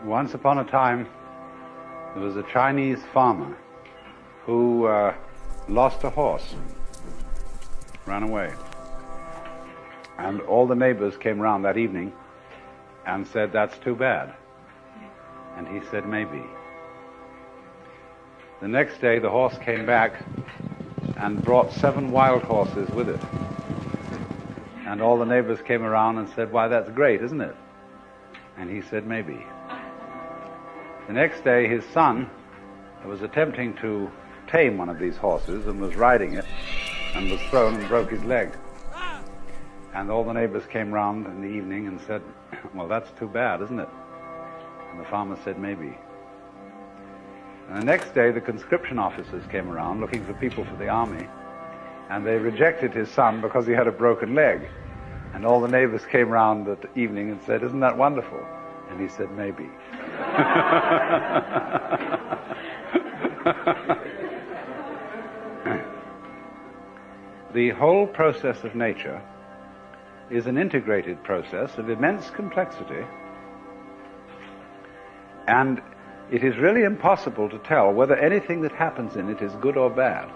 Once upon a time, there was a Chinese farmer who lost a horse, ran away. And all the neighbors came round that evening and said, "That's too bad." And he said, "Maybe." The next day, the horse came back and brought 7 wild horses with it. And all the neighbors came around and said, "Why, that's great, isn't it?" And he said, "Maybe." The next day, his son was attempting to tame one of these horses and was riding it and was thrown and broke his leg. And all the neighbors came round in the evening and said, "Well, that's too bad, isn't it?" And the farmer said, "Maybe." And the next day, the conscription officers came around looking for people for the army, and they rejected his son because he had a broken leg. And all the neighbors came round that evening and said, "Isn't that wonderful?" And he said, "Maybe." The whole process of nature is an integrated process of immense complexity, and it is really impossible to tell whether anything that happens in it is good or bad,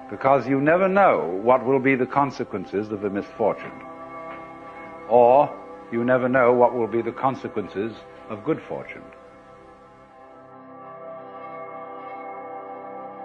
because you never know what will be the consequences of a misfortune, or you never know what will be the consequences of good fortune.